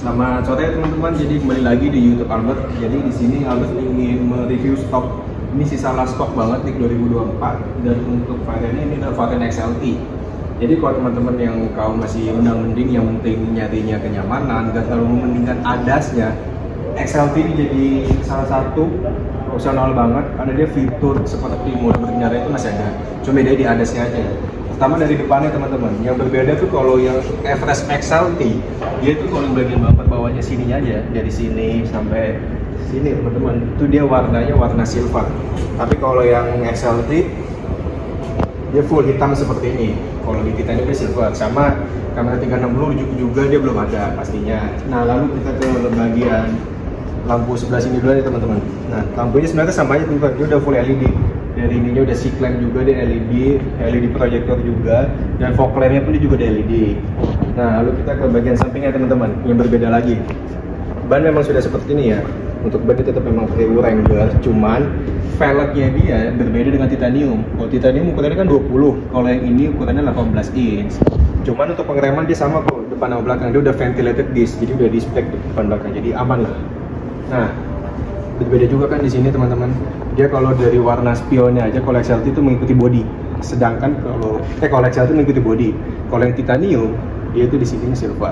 Selamat sore teman-teman. Jadi kembali lagi di YouTube Albert. Jadi di sini Albert ingin mereview stok. Ini sisa last stok banget nih 2024 dan untuk variannya ini adalah varian XLT. Jadi kalau teman-teman yang kau masih mending yang penting nyarinya kenyamanan, gak terlalu mementingkan adasnya, XLT ini jadi salah satu opsional banget. Ada dia fitur seperti mode berkendara itu masih ada. Cuma beda di adasnya aja. Pertama dari depannya teman-teman, yang berbeda tuh kalau yang Everest XLT, dia tuh kalau bagian bumper bawahnya sininya aja, dari sini sampai sini teman-teman, itu dia warnanya warna silver. Tapi kalau yang XLT, dia full hitam seperti ini. Kalau di Titanium dia silver, sama kamera 360 juga dia belum ada pastinya. Nah lalu kita ke bagian lampu sebelah sini dulu ya teman-teman. Nah lampunya sebenarnya sama aja teman-teman, dia udah full LED. Dari ininya udah C clamp juga, dia LED proyektor juga, dan fog lamp-nya pun dia juga ada LED. Nah lalu kita ke bagian sampingnya teman-teman, yang berbeda lagi. Ban memang sudah seperti ini ya. Untuk ban dia tetap memang pakai Wrangler, cuman velgnya dia berbeda dengan Titanium. Kalau Titanium ukurannya kan 20, kalau yang ini ukurannya 18 inch. Cuman untuk pengereman dia sama kok, depan sama belakang. Dia udah ventilated disc, jadi udah display depan belakang, jadi aman lah. Nah berbeda juga kan di sini teman-teman. Dia kalau dari warna spionnya aja, kalau XLT itu mengikuti body. Sedangkan kalau XLT mengikuti body. Kalau yang Titanium, dia itu di sini silver.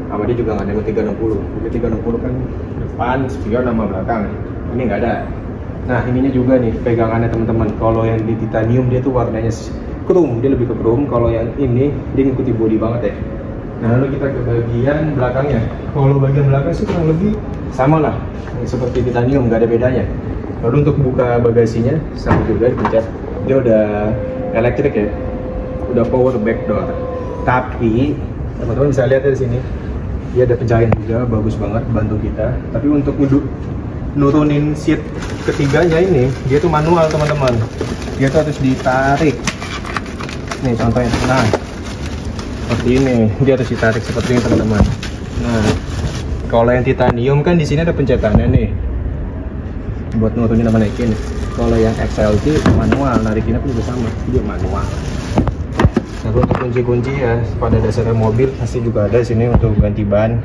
Sama dia juga nggak ada yang 360. Mungkin 360 kan depan, spion sama belakang. Ini nggak ada. Nah ininya juga nih pegangannya teman-teman. Kalau yang di Titanium dia tuh warnanya chrome, dia lebih ke chrome. Kalau yang ini dia ngikuti body banget ya. Nah lalu kita ke bagian belakangnya. Kalau bagian belakang sih kurang lebih sama lah, seperti Titanium, nggak ada bedanya. Lalu untuk buka bagasinya sama juga dipencet. Dia udah elektrik ya, udah power back door. Tapi teman-teman bisa lihat ya di sini, dia ada pencahayaan juga, bagus banget, bantu kita. Tapi untuk nurunin seat ketiganya ini, dia tuh manual teman-teman. Dia tuh harus ditarik. Nih contohnya, nah seperti ini, dia harus ditarik seperti ini teman-teman. Nah kalau yang Titanium kan di sini ada pencetannya nih, buat nurunin sama naikin. Kalau yang XLT manual, narikinnya pun juga sama, dia manual. Nah untuk kunci-kunci ya pada dasarnya mobil pasti juga ada sini untuk ganti ban.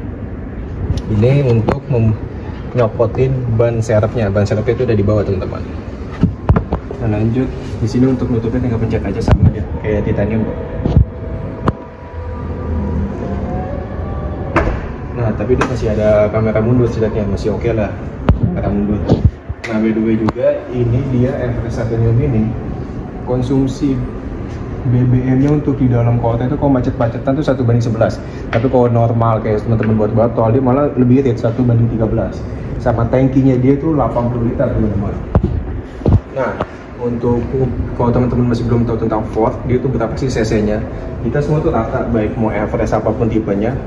Ini untuk nyopotin ban serepnya. Ban serepnya itu udah di bawah teman-teman. Nah lanjut di sini untuk nutupnya tinggal pencet aja sama dia kayak Titanium. Nah tapi dia masih ada kamera mundur setidaknya, masih oke lah kamera mundur. Nah by the way juga ini dia Everest Titanium ini konsumsi BBM-nya untuk di dalam kota itu kalau macet-macetan tuh 1:11. Tapi kalau normal kayak teman-teman buat botol dia malah lebih irit 1:13. Sama tankinya dia tuh 80 liter teman-teman. Nah untuk kalau teman-teman masih belum tahu tentang Ford, dia tuh berapa sih cc-nya? Kita semua tuh rata, baik mau Everest apapun tipenya,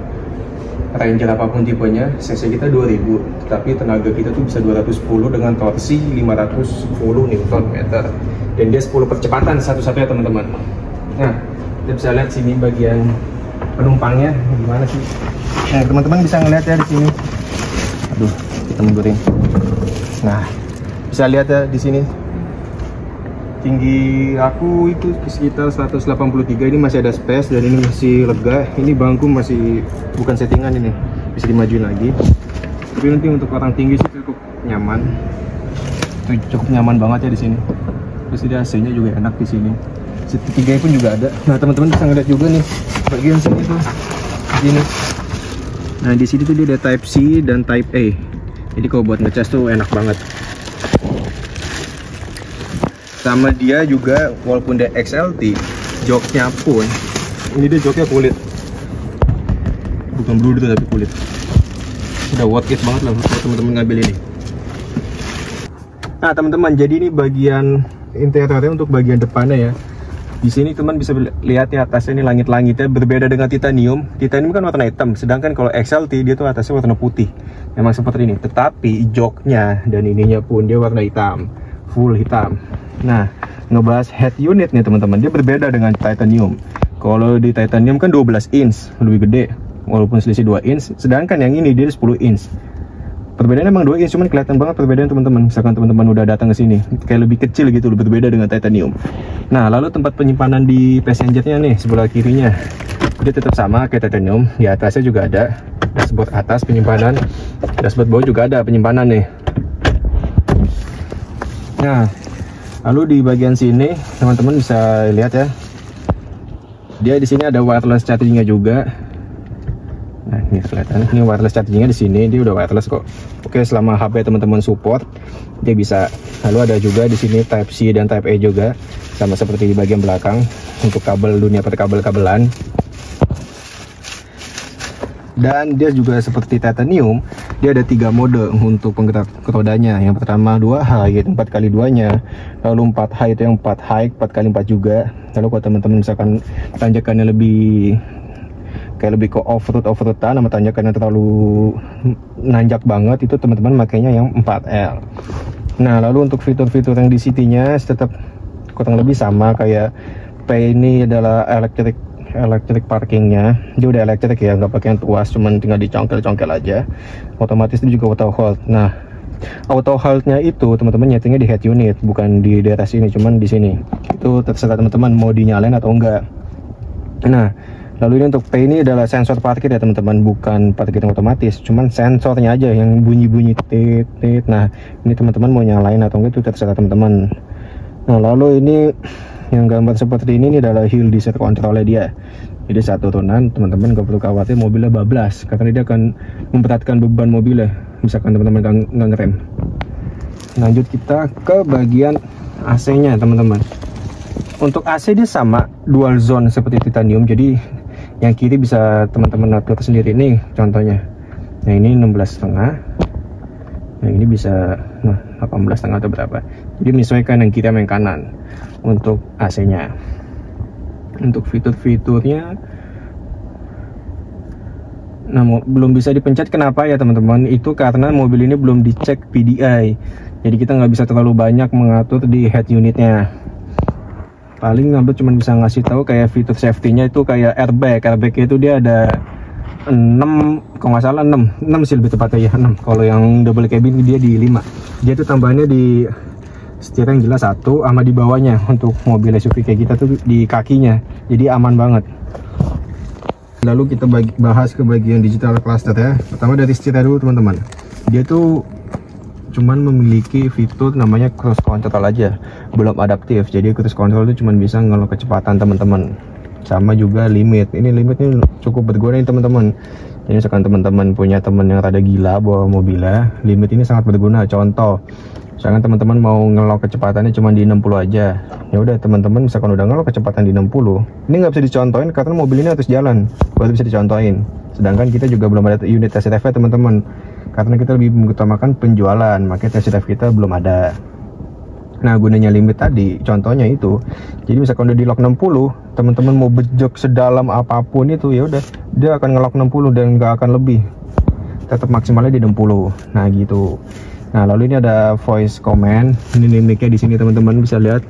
Ranger apapun tipenya, cc kita 2000, tetapi tenaga kita tuh bisa 210 dengan torsi 510 Nm, dan dia 10 percepatan satu-satunya teman-teman. Nah kita bisa lihat sini bagian penumpangnya gimana sih. Nah teman-teman bisa ngeliat ya di sini. Aduh kita mundurin. Nah bisa lihat ya di sini, tinggi aku itu sekitar 183. Ini masih ada space dan ini masih lega. Ini bangku masih bukan settingan, ini bisa dimajuin lagi. Tapi nanti untuk orang tinggi sih cukup nyaman. Cukup nyaman banget ya di sini. Terus dia AC-nya juga enak di sini. Seat ketiga pun juga ada. Nah teman-teman bisa ngeliat juga nih bagian sini tuh gini. Nah di sini tuh dia ada Type C dan Type A. Jadi kalau buat ngecas tuh enak banget. Sama dia juga walaupun dia XLT, joknya pun ini dia joknya kulit, bukan blue tapi kulit. Udah worth it banget lah kalau teman-teman ngambil ini. Nah teman-teman, jadi ini bagian interiornya untuk bagian depannya ya. Di sini teman bisa lihat ya atasnya ini langit-langitnya berbeda dengan Titanium. Titanium kan warna hitam, sedangkan kalau XLT dia tuh atasnya warna putih. Memang seperti ini, tetapi joknya dan ininya pun dia warna hitam, full hitam. Nah ngebahas head unit nih teman-teman, dia berbeda dengan Titanium. Kalau di Titanium kan 12 inch, lebih gede walaupun selisih 2 inch, sedangkan yang ini dia 10 inch. Perbedaannya emang 2 inch, cuman kelihatan banget perbedaan teman-teman. Misalkan teman-teman udah datang ke sini, kayak lebih kecil gitu, lebih berbeda dengan Titanium. Nah lalu tempat penyimpanan di passengernya nih sebelah kirinya. dia tetap sama kayak titanium. Di atasnya juga ada dashboard atas penyimpanan, dashboard bawah juga ada penyimpanan nih. Nah, lalu di bagian sini teman-teman bisa lihat ya, dia di sini ada wireless chargingnya juga. Nah, ini kelihatan, ini wireless chargingnya di sini, dia udah wireless kok. Oke, selama HP teman-teman support, dia bisa. Lalu ada juga di sini Type C dan Type A juga, sama seperti di bagian belakang untuk kabel dunia perkabel-kabelan. Dan dia juga seperti titanium, dia ada 3 mode untuk penggerak rodanya. Yang pertama 2 high, 4x2-nya. Lalu 4 high itu yang 4 high, 4x4 juga. Lalu kalau teman-teman misalkan tanjakannya lebih ke off-road-an sama tanjakannya terlalu nanjak banget, itu teman-teman makanya yang 4L. Nah, lalu untuk fitur-fitur yang di City-nya tetap kurang lebih sama kayak P. Ini adalah electric parkingnya, dia udah elektrik ya, nggak pakai yang tuas, cuman tinggal dicongkel-congkel aja. Otomatis itu juga auto hold. Nah, auto hold-nya itu teman-teman nyetingnya di head unit, bukan di daerah sini, cuman di sini. Itu terserah teman-teman mau dinyalain atau enggak. Nah, lalu ini untuk P ini adalah sensor parkir ya teman-teman, bukan parkir yang otomatis, cuman sensornya aja yang bunyi-bunyi tit. Nah, ini teman-teman mau nyalain atau enggak itu terserah teman-teman. Nah, lalu ini yang gambar seperti ini adalah hill descent controlnya dia. Jadi saat turunan teman-teman gak perlu khawatir mobilnya bablas, karena dia akan memberatkan beban mobilnya misalkan teman-teman nggak ngerem. Lanjut kita ke bagian AC-nya teman-teman. Untuk AC dia sama dual zone seperti titanium, jadi yang kiri bisa teman-teman atur sendiri nih contohnya. Nah, ini 16,5, nah ini bisa 18,5 atau berapa, jadi menyesuaikan yang kiri sama yang kanan untuk AC-nya. Untuk fitur-fiturnya, nah belum bisa dipencet. Kenapa ya teman-teman? Itu karena mobil ini belum dicek PDI, jadi kita nggak bisa terlalu banyak mengatur di head unitnya. Paling Ngabet cuma bisa ngasih tahu kayak fitur safety-nya itu kayak airbag itu dia ada 6, kalau nggak salah 6 sih lebih tepatnya ya, 6. Kalau yang double cabin dia di 5. Dia tuh tambahannya di setir yang jelas 1, sama di bawahnya untuk mobil SUV kayak kita tuh di kakinya, jadi aman banget. Lalu kita bahas ke bagian digital cluster ya. Pertama dari setirnya dulu teman-teman, dia tuh cuman memiliki fitur namanya cruise control aja, belum adaptif. Jadi cruise control itu cuman bisa ngelock kecepatan teman-teman, sama juga limit. Ini limitnya cukup berguna nih teman-teman. Jadi misalkan teman-teman punya teman yang rada gila bawa mobilnya, limit ini sangat berguna. Contoh, misalkan teman-teman mau ngelok kecepatannya cuma di 60 aja, ya udah teman-teman misalkan udah ngelok kecepatan di 60, ini nggak bisa dicontohin karena mobil ini harus jalan baru bisa dicontohin. Sedangkan kita juga belum ada unit test drive teman-teman, karena kita lebih mengutamakan penjualan, makanya test drive kita belum ada. Nah, gunanya limit tadi contohnya itu, jadi misalkan udah di lock 60, teman-teman mau bejek sedalam apapun itu, ya udah dia akan ngelok 60 dan nggak akan lebih, tetap maksimalnya di 60. Nah gitu. Nah, lalu ini ada voice command. Ini mic-nya di sini teman-teman bisa lihat.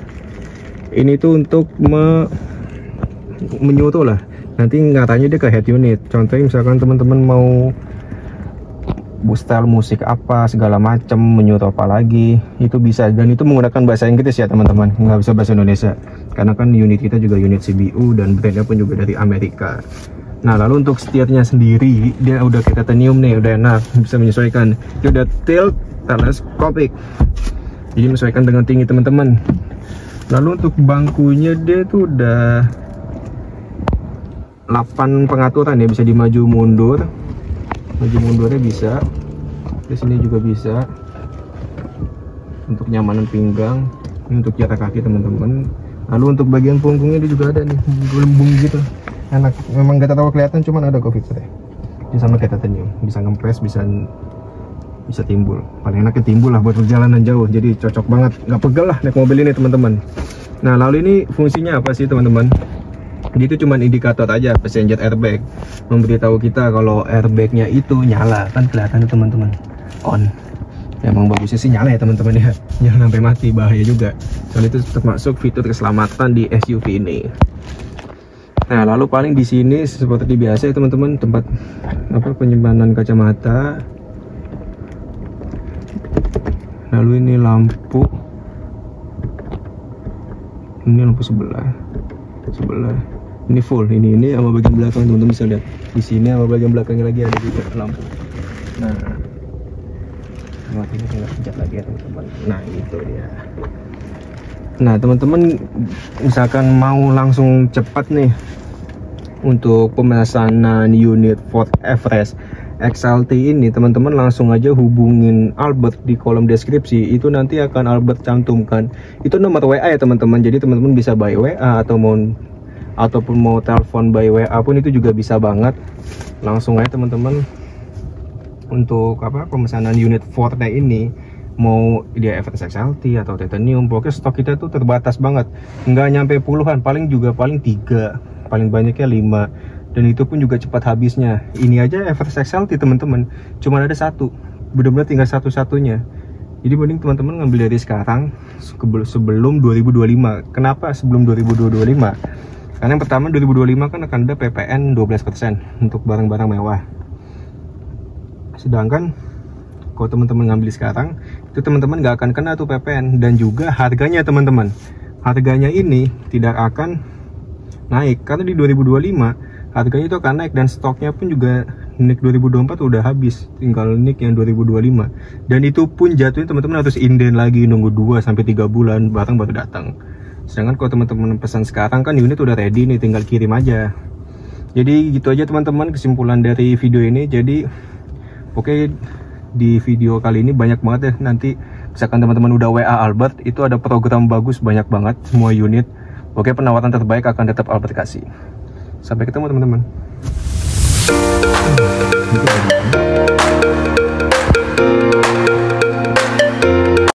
Ini tuh untuk menyuruh lah. Nanti ngarahnya dia ke head unit. Contohnya misalkan teman-teman mau style musik apa segala macam, menyuruh apa lagi, itu bisa. Dan itu menggunakan bahasa Inggris ya teman-teman, nggak bisa bahasa Indonesia. Karena kan unit kita juga unit CBU dan brandnya pun juga dari Amerika. Nah, lalu untuk setirnya sendiri, dia udah kayak titanium nih, udah enak, bisa menyesuaikan. Dia udah tilt teleskopik, jadi menyesuaikan dengan tinggi teman-teman. Lalu untuk bangkunya dia tuh udah 8 pengaturan ya, bisa dimaju mundur, maju mundurnya bisa. Di sini juga bisa untuk nyamanan pinggang, ini untuk jarak kaki teman-teman. Lalu untuk bagian punggungnya dia juga ada nih, gelembung gitu, enak. Memang gak terlalu kelihatan, cuman ada kok fiturnya. Dia sama kayak titanium, bisa ngempres, bisa timbul. Paling enaknya timbul lah buat perjalanan jauh, jadi cocok banget, nggak pegel lah naik mobil ini teman-teman. Nah, lalu ini fungsinya apa sih teman-teman? Dia itu cuman indikator aja, passenger airbag, memberitahu kita kalau airbagnya itu nyala. Kan kelihatan teman-teman, on. Emang bagusnya sih nyala ya teman-teman ya, jangan sampai mati, bahaya juga. Soalnya itu termasuk fitur keselamatan di SUV ini. Nah, lalu paling di sini seperti biasa ya teman-teman, tempat penyimpanan kacamata. Lalu ini lampu, ini lampu sebelah. Ini full, ini sama bagian belakang teman-teman bisa lihat. Di sini sama bagian belakangnya lagi ada juga lampu. Nah, matinya tinggal pencet lagi ya teman-teman. Nah itu dia. Nah teman-teman, misalkan mau langsung cepat nih untuk pemesanan unit Ford Everest XLT ini, teman-teman langsung aja hubungin Albert di kolom deskripsi. Itu nanti akan Albert cantumkan itu nomor WA ya teman-teman. Jadi teman-teman bisa by WA ataupun mau telepon by WA pun itu juga bisa banget. Langsung aja teman-teman untuk pemesanan unit Ford-nya ini, mau dia Everest XLT atau Titanium, pokoknya stok kita tuh terbatas banget, nggak nyampe puluhan, paling 3, paling banyaknya 5, dan itu pun juga cepat habisnya. Ini aja Everest XLT teman-teman cuma ada satu, benar-benar tinggal satu-satunya. Jadi mending teman-teman ngambil dari sekarang sebelum 2025. Kenapa sebelum 2025? Karena yang pertama 2025 kan akan ada PPN 12% untuk barang-barang mewah. Sedangkan kalau teman-teman ngambil sekarang, itu teman-teman nggak akan kena tuh PPN. Dan juga harganya teman-teman, harganya ini tidak akan naik. Karena di 2025 harganya itu akan naik, dan stoknya pun juga nik 2024 udah habis, tinggal nik yang 2025. Dan itu pun jatuhnya teman-teman harus inden lagi, nunggu 2-3 bulan barang baru datang. Sedangkan kalau teman-teman pesan sekarang kan unit udah ready nih, tinggal kirim aja. Jadi gitu aja teman-teman kesimpulan dari video ini. Jadi oke, di video kali ini banyak banget ya, nanti misalkan teman-teman udah WA Albert, itu ada program bagus banyak banget semua unit. Oke, penawaran terbaik akan tetap Albert kasih. Sampai ketemu teman-teman.